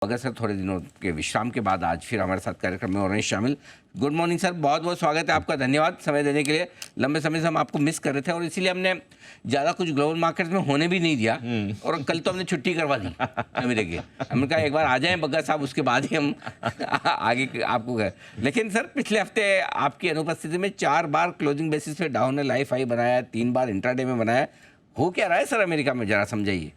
अगर सर थोड़े दिनों के विश्राम के बाद आज फिर हमारे साथ कार्यक्रम में हो रहे हैं शामिल। गुड मॉर्निंग सर, बहुत बहुत स्वागत है आपका, धन्यवाद समय देने के लिए। लंबे समय से हम आपको मिस कर रहे थे और इसीलिए हमने ज़्यादा कुछ ग्लोबल मार्केट्स में होने भी नहीं दिया और कल तो हमने छुट्टी करवा दी अमेरिका की। हमने कहा एक बार आ जाएं बग्गा साहब, उसके बाद ही हम आगे आपको गए। लेकिन सर पिछले हफ्ते आपकी अनुपस्थिति में 4 बार क्लोजिंग बेसिस पे डाउन ने लाइफ हाई बनाया, 3 बार इंट्राडे में बनाया। हो क्या रहा है सर अमेरिका में, जरा समझाइए।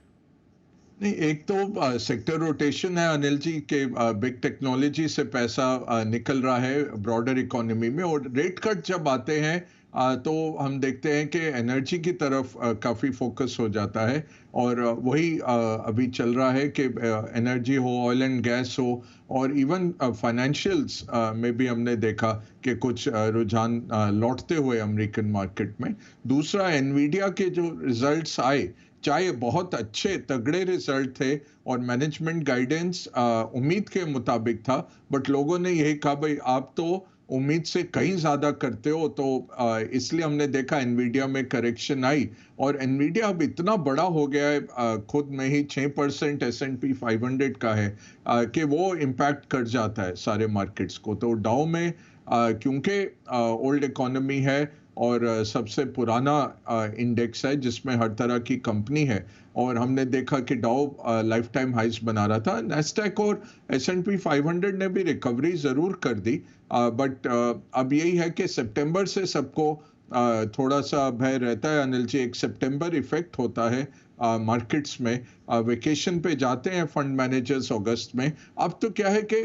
नहीं, एक तो सेक्टर रोटेशन है अनिल जी के बिग टेक्नोलॉजी से पैसा निकल रहा है ब्रॉडर इकोनॉमी में, और रेट कट जब आते हैं तो हम देखते हैं कि एनर्जी की तरफ काफ़ी फोकस हो जाता है, और वही अभी चल रहा है कि एनर्जी हो, ऑयल एंड गैस हो, और इवन फाइनेंशियल्स में भी हमने देखा कि कुछ रुझान लौटते हुए अमेरिकन मार्केट में। दूसरा, एनवीडिया के जो रिजल्ट्स आए, चाहे बहुत अच्छे तगड़े रिजल्ट थे और मैनेजमेंट गाइडेंस उम्मीद के मुताबिक था, बट लोगों ने यही कहा भाई आप तो उम्मीद से कहीं ज्यादा करते हो, तो इसलिए हमने देखा एनवीडिया में करेक्शन आई, और एनवीडिया अब इतना बड़ा हो गया है, खुद में ही 6% S&P 500 का है, कि वो इम्पैक्ट कर जाता है सारे मार्केट्स को। तो डाउ में क्योंकि ओल्ड इकोनॉमी है और सबसे पुराना इंडेक्स है जिसमें हर तरह की कंपनी है, और हमने देखा कि डाउ लाइफ टाइम हाइस बना रहा था। नेस्डैक और S&P 500 ने भी रिकवरी ज़रूर कर दी, बट अब यही है कि सितंबर से सबको थोड़ा सा भय रहता है अनिल जी। एक सितंबर इफेक्ट होता है मार्केट्स में, वेकेशन पे जाते हैं फंड मैनेजर्स अगस्त में। अब तो क्या है कि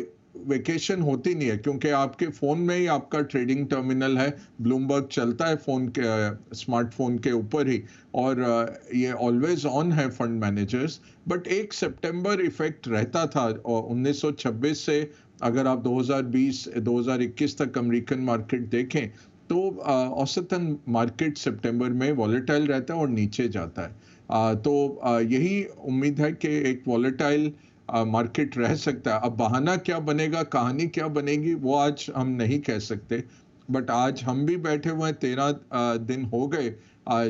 वेकेशन होती नहीं है, क्योंकि आपके फ़ोन में ही आपका ट्रेडिंग टर्मिनल है, ब्लूमबर्ग चलता है फ़ोन के स्मार्टफोन के ऊपर ही, और ये ऑलवेज ऑन है फंड मैनेजर्स। बट एक सितंबर इफेक्ट रहता था, और 1926 से अगर आप 2020-2021 तक अमेरिकन मार्केट देखें तो औसतन मार्केट सितंबर में वॉलेटाइल रहता है और नीचे जाता है। तो यही उम्मीद है कि एक वॉलेटाइल मार्केट रह सकता है। अब बहाना क्या बनेगा, कहानी क्या बनेगी, वो आज हम नहीं कह सकते, बट आज हम भी बैठे हुए हैं, 13 दिन हो गए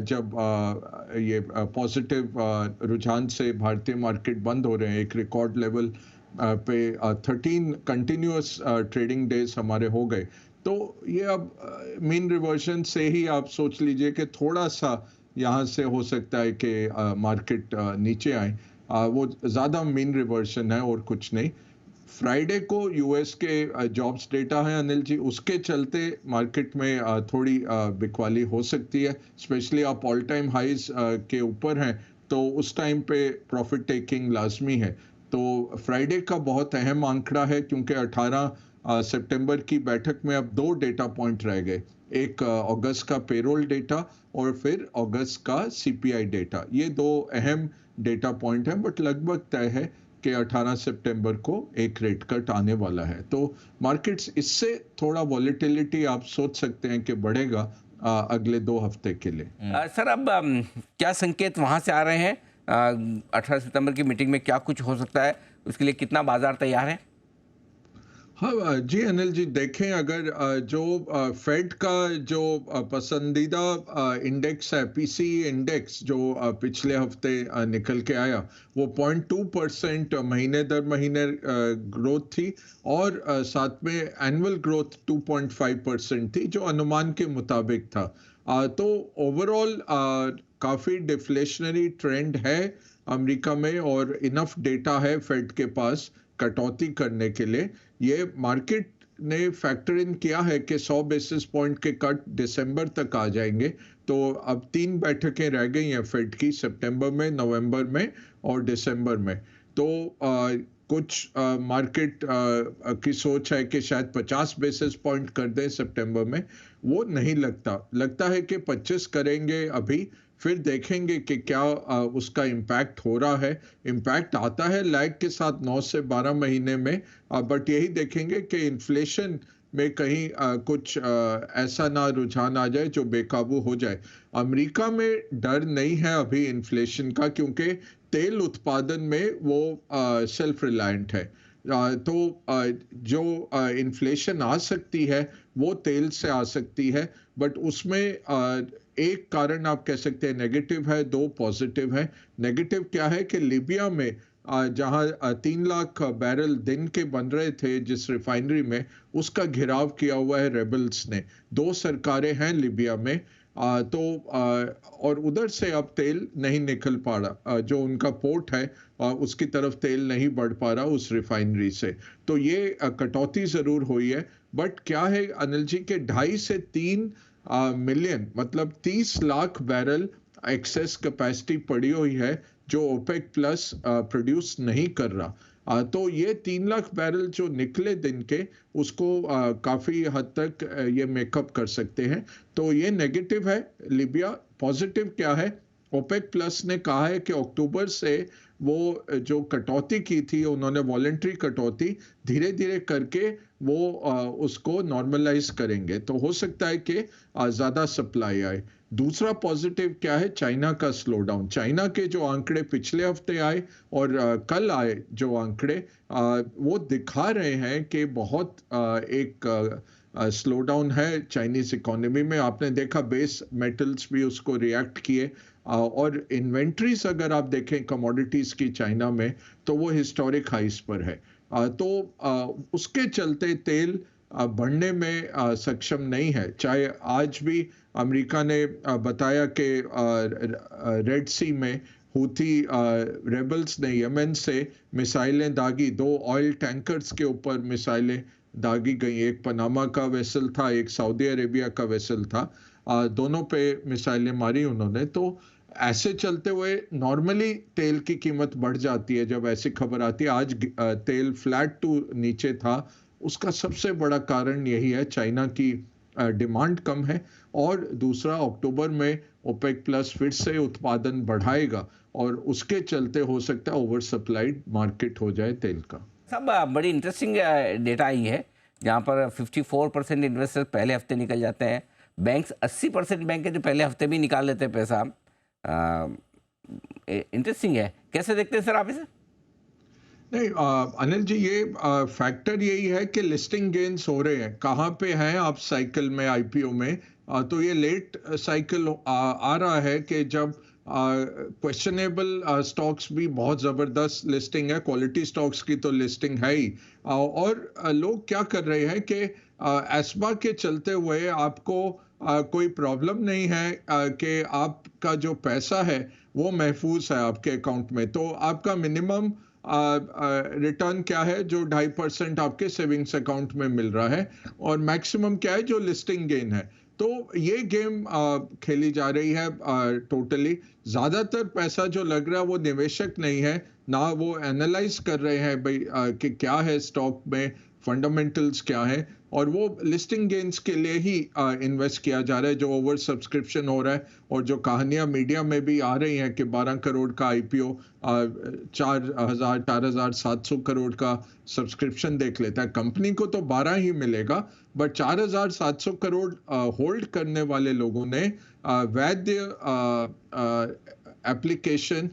जब ये पॉजिटिव रुझान से भारतीय मार्केट बंद हो रहे हैं। एक रिकॉर्ड लेवल पे 13 कंटिन्यूअस ट्रेडिंग डेज हमारे हो गए। तो ये अब मीन रिवर्जन से ही आप सोच लीजिए कि थोड़ा सा यहाँ से हो सकता है कि मार्केट नीचे आए। वो ज़्यादा मीन रिवर्शन है और कुछ नहीं। फ्राइडे को यूएस के जॉब्स डेटा है अनिल जी, उसके चलते मार्केट में थोड़ी बिकवाली हो सकती है, स्पेशली आप ऑल टाइम हाइज के ऊपर हैं, तो उस टाइम पे प्रॉफिट टेकिंग लाजमी है। तो फ्राइडे का बहुत अहम आंकड़ा है, क्योंकि 18 सितंबर की बैठक में अब 2 डेटा पॉइंट रह गए, एक अगस्त का पेरोल डेटा और फिर अगस्त का सीपीआई डेटा। ये 2 अहम डेटा पॉइंट है, बट लगभग तय है कि 18 सितंबर को एक रेट कट आने वाला है। तो मार्केट्स इससे थोड़ा वॉलेटिलिटी आप सोच सकते हैं कि बढ़ेगा अगले 2 हफ्ते के लिए। सर अब क्या संकेत वहाँ से आ रहे हैं? 18 सितंबर की मीटिंग में क्या कुछ हो सकता है, उसके लिए कितना बाजार तैयार है? हाँ जी अनिल जी, देखें अगर जो फेड का जो पसंदीदा इंडेक्स है, पीसी इंडेक्स, जो पिछले हफ्ते निकल के आया, वो 0.2% महीने दर महीने ग्रोथ थी, और साथ में एनुअल ग्रोथ 2.5% थी, जो अनुमान के मुताबिक था। तो ओवरऑल काफ़ी डिफ्लेशनरी ट्रेंड है अमेरिका में, और इनफ डेटा है फेड के पास कटौती करने के लिए। ये मार्केट ने फैक्टर इन किया है कि 100 बेसिस पॉइंट के कट दिसंबर तक आ जाएंगे। तो अब 3 बैठकें रह गई हैं फेड की, सितंबर में, नवंबर में और दिसंबर में। तो कुछ मार्केट की सोच है कि शायद 50 बेसिस पॉइंट कर दें सितंबर में। वो नहीं लगता है कि 25 करेंगे अभी, फिर देखेंगे कि क्या उसका इम्पैक्ट हो रहा है। इम्पैक्ट आता है लैग के साथ 9 से 12 महीने में, बट यही देखेंगे कि इन्फ्लेशन में कहीं कुछ ऐसा ना रुझान आ जाए जो बेकाबू हो जाए। अमेरिका में डर नहीं है अभी इन्फ्लेशन का, क्योंकि तेल उत्पादन में वो सेल्फ रिलायंट है। तो जो इन्फ्लेशन आ सकती है वो तेल से आ सकती है, बट उसमें एक कारण आप कह सकते हैं नेगेटिव है, 2 पॉजिटिव है। नेगेटिव क्या है कि लीबिया में जहां 3 लाख बैरल दिन के बन रहे थे जिस रिफाइनरी में, उसका घेराव किया हुआ है रेबल्स ने। 2 सरकारें हैं लिबिया में। और उधर से अब तेल नहीं निकल पा रहा, जो उनका पोर्ट है उसकी तरफ तेल नहीं बढ़ पा रहा उस रिफाइनरी से। तो ये कटौती जरूर हुई है। बट क्या है अनिल जी के 2.5 से 3 मिलियन मतलब 30 लाख बैरल एक्सेस कैपेसिटी पड़ी हुई है जो ओपेक प्लस प्रोड्यूस नहीं कर रहा। तो ये 3 लाख बैरल जो निकले दिन के, उसको काफी हद तक ये मेकअप कर सकते हैं। तो ये नेगेटिव है लिबिया। पॉजिटिव क्या है, ओपेक प्लस ने कहा है कि अक्टूबर से वो जो कटौती की थी, उन्होंने वॉलेंट्री कटौती धीरे धीरे करके वो उसको नॉर्मलाइज करेंगे। तो हो सकता है कि ज्यादा सप्लाई आए। दूसरा पॉजिटिव क्या है, चाइना का स्लो डाउन। चाइना के जो आंकड़े पिछले हफ्ते आए और कल आए जो आंकड़े, वो दिखा रहे हैं कि बहुत एक स्लो डाउन है चाइनीज इकोनॉमी में। आपने देखा बेस मेटल्स भी उसको रिएक्ट किए। और इन्वेंट्रीज अगर आप देखें कमोडिटीज की चाइना में, तो वो हिस्टोरिक हाइस पर है। उसके चलते तेल बढ़ने में सक्षम नहीं है। चाहे आज भी अमेरिका ने बताया कि रेड सी में हूथी रेबल्स ने यमन से मिसाइलें दागी। 2 ऑयल टैंकर्स के ऊपर मिसाइलें दागी गई। एक पनामा का वेसल था, एक सऊदी अरेबिया का वेसल था। दोनों पे मिसाइलें मारी उन्होंने। तो ऐसे चलते हुए नॉर्मली तेल की कीमत बढ़ जाती है जब ऐसी खबर आती है। आज तेल फ्लैट टू नीचे था। उसका सबसे बड़ा कारण यही है, चाइना की डिमांड कम है। और दूसरा, अक्टूबर में ओपेक प्लस फिर से उत्पादन बढ़ाएगा और उसके चलते हो सकता है ओवर सप्लाइड मार्केट हो जाए तेल का। सब बड़ी इंटरेस्टिंग डेटा आई है, जहाँ पर 54% इन्वेस्टर पहले हफ्ते निकल जाते हैं। बैंक्स 80% बैंक के जो पहले हफ्ते भी निकाल लेते हैं पैसा। इंटरेस्टिंग है। कैसे देखते हैं सर आप इसे? नहीं अनिल जी, ये फैक्टर यही है कि लिस्टिंग गेन्स हो रहे हैं। कहाँ पे हैं आप साइकिल में, आईपीओ में? तो ये लेट साइकिल आ रहा है कि जब क्वेश्चनेबल स्टॉक्स भी बहुत ज़बरदस्त लिस्टिंग है। क्वालिटी स्टॉक्स की तो लिस्टिंग है ही। और लोग क्या कर रहे हैं कि एस्मा के चलते हुए आपको कोई प्रॉब्लम नहीं है कि आपका जो पैसा है वो महफूज है आपके अकाउंट में। तो आपका मिनिमम रिटर्न क्या है, जो 2.5% आपके सेविंग्स अकाउंट में मिल रहा है, और मैक्सिमम क्या है, जो लिस्टिंग गेन है। तो ये गेम खेली जा रही है टोटली। ज्यादातर पैसा जो लग रहा है वो निवेशक नहीं है, ना वो एनालाइज कर रहे हैं भाई कि क्या है स्टॉक में, फंडामेंटल्स क्या है, और वो लिस्टिंग गेन्स के लिए ही इन्वेस्ट किया जा रहा है। जो ओवर सब्सक्रिप्शन हो रहा है और जो कहानियां मीडिया में भी आ रही हैं कि 12 करोड़ का आईपीओ 4,700 करोड़ का सब्सक्रिप्शन देख लेता है। कंपनी को तो 12 ही मिलेगा, बट 4,700 करोड़ होल्ड करने वाले लोगों ने वैध एप्लीकेशन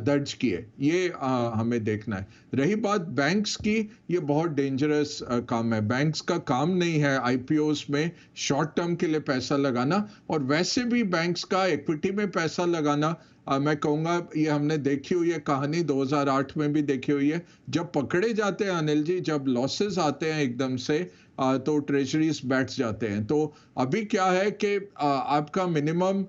दर्ज किए। ये हमें देखना है। रही बात बैंक्स की, ये बहुत डेंजरस काम है। बैंक्स का काम नहीं है आईपीओस में शॉर्ट टर्म के लिए पैसा लगाना, और वैसे भी बैंक्स का इक्विटी में पैसा लगाना मैं कहूँगा ये हमने देखी हुई है कहानी, 2008 में भी देखी हुई है। जब पकड़े जाते हैं अनिल जी, जब लॉसेस आते हैं एकदम से, तो ट्रेजरीज बैठ जाते हैं। तो अभी क्या है कि आपका मिनिमम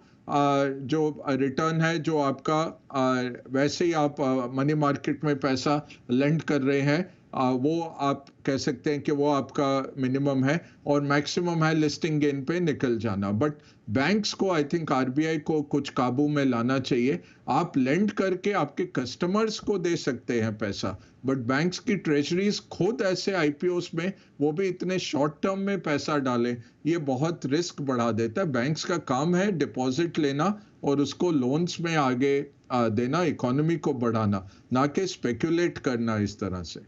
जो रिटर्न है, जो आपका वैसे ही आप मनी मार्केट में पैसा लेंड कर रहे हैं, वो आप कह सकते हैं कि वो आपका मिनिमम है, और मैक्सिमम है लिस्टिंग गेन पे निकल जाना। बट बैंक्स को, आई थिंक आरबीआई को कुछ काबू में लाना चाहिए। आप लेंड करके आपके कस्टमर्स को दे सकते हैं पैसा, बट बैंक्स की ट्रेजरीज खुद ऐसे आईपीओस में, वो भी इतने शॉर्ट टर्म में पैसा डालें, ये बहुत रिस्क बढ़ा देता है। बैंक्स का काम है डिपॉजिट लेना और उसको लोन्स में आगे देना, इकोनॉमी को बढ़ाना, ना कि स्पेकुलेट करना इस तरह से।